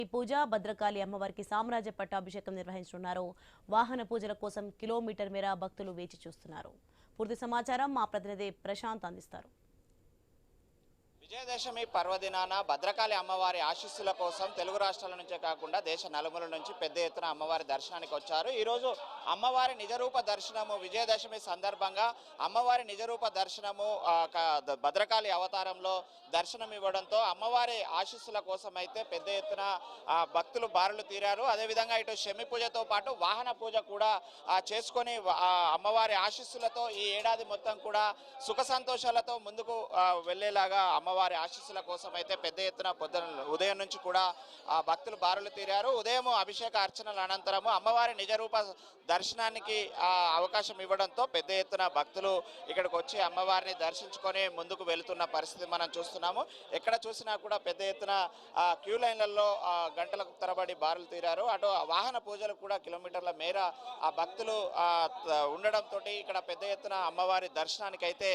ఈ పూజ భద్రకాళి అమ్మవారికి సామ్రాజ్య పట్టాభిషేకం నిర్వహించనున్నారు. వాహన పూజల కోసం కిలోమీటర్ మేర భక్తులు వేచి చూస్తున్నారు. పూర్తి సమాచారం మా ప్రతినిధి ప్రశాంత్ అందిస్తారు. విజయదశమి పర్వదినాన భద్రకాళి అమ్మవారి ఆశీస్సుల కోసం తెలుగు రాష్ట్రాల నుంచే కాకుండా దేశ నలుమూల నుంచి పెద్ద ఎత్తున అమ్మవారి దర్శనానికి వచ్చారు. ఈరోజు అమ్మవారి నిజరూప దర్శనము విజయదశమి సందర్భంగా అమ్మవారి నిజరూప దర్శనము భద్రకాళి అవతారంలో దర్శనం ఇవ్వడంతో అమ్మవారి ఆశీస్సుల కోసం అయితే పెద్ద ఎత్తున భక్తులు బారులు తీరారు. అదేవిధంగా ఇటు శమి పూజతో పాటు వాహన పూజ కూడా చేసుకొని అమ్మవారి ఆశీస్సులతో ఈ ఏడాది మొత్తం కూడా సుఖ సంతోషాలతో ముందుకు వెళ్ళేలాగా అమ్మవారి ఆశీస్సుల కోసం అయితే పెద్ద ఎత్తున ఉదయం నుంచి కూడా భక్తులు బారులు తీరారు. ఉదయం అభిషేక అర్చనల అనంతరము అమ్మవారి నిజరూప దర్శనానికి అవకాశం ఇవ్వడంతో పెద్ద ఎత్తున భక్తులు ఇక్కడికి వచ్చి అమ్మవారిని దర్శించుకొని ముందుకు వెళుతున్న పరిస్థితి మనం చూస్తున్నాము. ఎక్కడ చూసినా కూడా పెద్ద ఎత్తున క్యూ లైన్లలో గంటలకు తరబడి బారులు తీరారు. అటు వాహన పూజలు కూడా కిలోమీటర్ల మేర ఆ భక్తులు ఉండడంతో ఇక్కడ పెద్ద ఎత్తున అమ్మవారి దర్శనానికి అయితే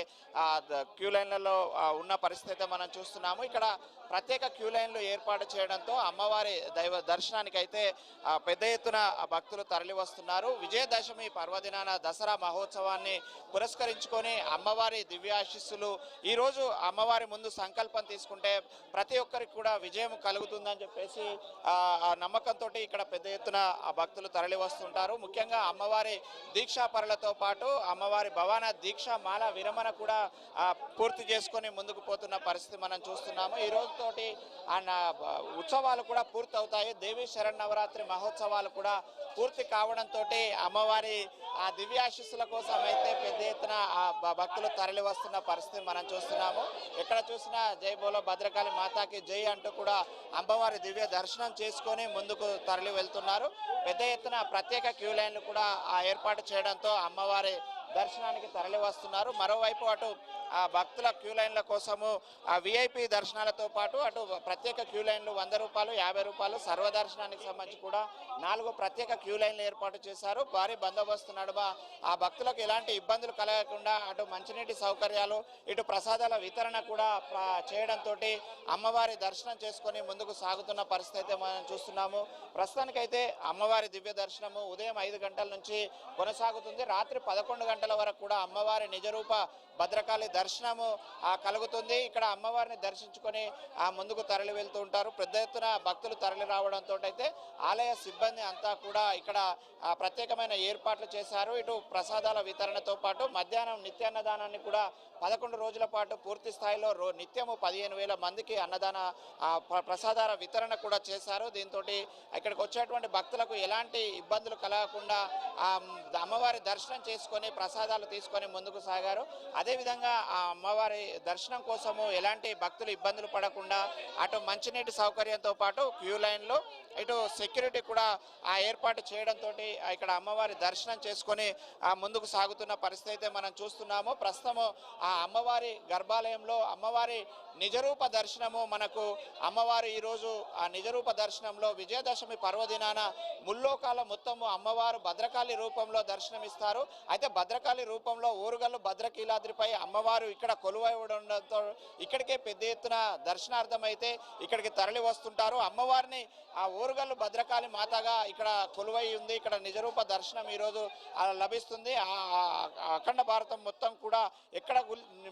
క్యూ లైన్లలో ఉన్న పరిస్థితి మనం చూస్తున్నాము. ఇక్కడ ప్రత్యేక క్యూ లైన్లు ఏర్పాటు చేయడంతో అమ్మవారి దైవ దర్శనానికి అయితే పెద్ద ఎత్తున భక్తులు తరలి వస్తున్నారు. విజయదశమి పర్వదినాన దసరా మహోత్సవాన్ని పురస్కరించుకొని అమ్మవారి దివ్యాశీస్సులు ఈరోజు అమ్మవారి ముందు సంకల్పం తీసుకుంటే ప్రతి ఒక్కరికి కూడా విజయం కలుగుతుందని చెప్పేసి నమ్మకంతో ఇక్కడ పెద్ద ఎత్తున భక్తులు తరలి వస్తుంటారు. ముఖ్యంగా అమ్మవారి దీక్షాపరులతో పాటు అమ్మవారి భవాన దీక్ష మాల విరమణ కూడా పూర్తి చేసుకొని ముందుకు పోతున్న పరిస్థితి మనం చూస్తున్నాము. ఈ రోజుతోటి ఉత్సవాలు కూడా పూర్తి అవుతాయి. దేవీ శరన్నవరాత్రి మహోత్సవాలు కూడా పూర్తి కావడంతో అమ్మవారి ఆ దివ్యాశీస్సుల కోసం అయితే పెద్ద ఎత్తున భక్తులు తరలి వస్తున్న పరిస్థితి మనం చూస్తున్నాము. ఎక్కడ చూసినా జై బోలో భద్రకాళి మాతాకి జై అంటూ కూడా అమ్మవారి దివ్య దర్శనం చేసుకొని ముందుకు తరలి వెళ్తున్నారు. పెద్ద ఎత్తున ప్రత్యేక క్యూ లైన్లు కూడా ఏర్పాటు చేయడంతో అమ్మవారి దర్శనానికి తరలి వస్తున్నారు. మరోవైపు అటు భక్తుల క్యూ లైన్ల కోసము విఐపి దర్శనాలతో పాటు అటు ప్రత్యేక క్యూ లైన్లు 100 రూపాయలు 50 రూపాయలు సర్వదర్శనానికి సంబంధించి కూడా 4 ప్రత్యేక క్యూ లైన్లు ఏర్పాటు చేశారు. భారీ బందోబస్తు నడుమ ఆ భక్తులకు ఎలాంటి ఇబ్బందులు కలగకుండా అటు మంచినీటి సౌకర్యాలు ఇటు ప్రసాదాల వితరణ కూడా చేయడంతో అమ్మవారి దర్శనం చేసుకొని ముందుకు సాగుతున్న పరిస్థితి అయితే మనం చూస్తున్నాము. ప్రస్తుతానికైతే అమ్మవారి దివ్య దర్శనము ఉదయం 5 గంటల నుంచి కొనసాగుతుంది. రాత్రి 11 గంటల వరకు కూడా అమ్మవారి నిజరూప భద్రకాళి దర్శనము కలుగుతుంది. ఇక్కడ అమ్మవారిని దర్శించుకొని ముందుకు తరలి వెళ్తూ ఉంటారు. పెద్ద ఎత్తున భక్తులు తరలి రావడంతో అయితే ఆలయ సిబ్బంది అంతా కూడా ఇక్కడ ప్రత్యేకమైన ఏర్పాట్లు చేశారు. ఇటు ప్రసాదాల వితరణతో పాటు మధ్యాహ్నం నిత్యాన్నదానాన్ని కూడా 11 రోజుల పాటు పూర్తి స్థాయిలో నిత్యము 15,000 మందికి అన్నదాన ప్రసాదాల వితరణ కూడా చేశారు. దీంతో ఇక్కడికి వచ్చేటువంటి భక్తులకు ఎలాంటి ఇబ్బందులు కలగకుండా అమ్మవారి దర్శనం చేసుకొని ప్రసాదాలు తీసుకొని ముందుకు సాగారు. అదేవిధంగా ఆ అమ్మవారి దర్శనం కోసము ఎలాంటి భక్తులు ఇబ్బందులు పడకుండా అటు మంచినీటి సౌకర్యంతో పాటు క్యూ లైన్లో ఇటు సెక్యూరిటీ కూడా ఏర్పాటు చేయడంతో ఇక్కడ అమ్మవారి దర్శనం చేసుకొని ముందుకు సాగుతున్న పరిస్థితి అయితే మనం చూస్తున్నాము. ప్రస్తుతము ఆ అమ్మవారి గర్భాలయంలో అమ్మవారి నిజరూప దర్శనము మనకు అమ్మవారు ఈరోజు ఆ నిజరూప దర్శనంలో విజయదశమి పర్వదినాన ముల్లోకాల మొత్తము అమ్మవారు భద్రకాళి రూపంలో దర్శనమిస్తారు. అయితే భద్రకాళి రూపంలో ఊరుగల్లు భద్రకీలాద్రిపై అమ్మవారు ఇక్కడ కొలువై ఉండడంతో ఇక్కడికే పెద్ద ఎత్తున దర్శనార్థం అయితే ఇక్కడికి తరలి వస్తుంటారు. అమ్మవారిని ఆ ఊరుగల్లు భద్రకాళి మాతగా ఇక్కడ కొలువై ఉంది. ఇక్కడ నిజరూప దర్శనం ఈరోజు లభిస్తుంది. అఖండ భారతం మొత్తం కూడా ఎక్కడ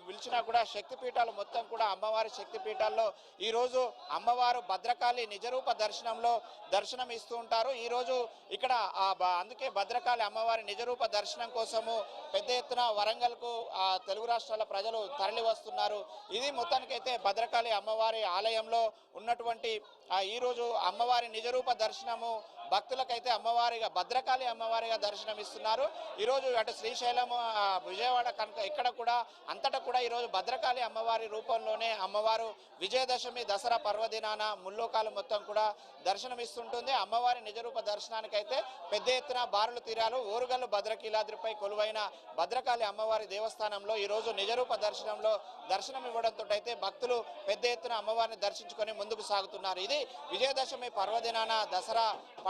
పిలిచినా కూడా శక్తిపీఠాలు మొత్తం కూడా అమ్మవారి శక్తిపీఠాల్లో ఈరోజు అమ్మవారు భద్రకాళి నిజరూప దర్శనంలో దర్శనం ఇస్తూ ఉంటారు. ఈరోజు ఇక్కడ అందుకే భద్రకాళి అమ్మవారి నిజరూప దర్శనం కోసము పెద్ద ఎత్తున వరంగల్కు తెలుగు రాష్ట్రాల ప్రజలు తరలి వస్తున్నారు. ఇది మొత్తానికైతే భద్రకాళి అమ్మవారి ఆలయంలో ఉన్నటువంటి ఈరోజు అమ్మవారి నిజరూప దర్శనము భక్తులకైతే అమ్మవారిగా భద్రకాళి అమ్మవారిగా దర్శనం ఇస్తున్నారు. ఈరోజు అటు శ్రీశైలం విజయవాడ కనుక ఇక్కడ కూడా అంతటా కూడా ఈరోజు భద్రకాళి అమ్మవారి రూపంలోనే అమ్మవారు విజయదశమి దసరా పర్వదినాన ముల్లోకాలు మొత్తం కూడా దర్శనం ఇస్తుంటుంది. అమ్మవారి నిజరూప దర్శనానికైతే పెద్ద ఎత్తున బారులు తీరాలు ఓరుగల్లు భద్రకీలాద్రిపై కొలువైన భద్రకాళి అమ్మవారి దేవస్థానంలో ఈరోజు నిజరూప దర్శనంలో దర్శనం ఇవ్వడంతో అయితే భక్తులు పెద్ద ఎత్తున అమ్మవారిని దర్శించుకొని ముందుకు సాగుతున్నారు. ఇది విజయదశమి పర్వదినాన దసరా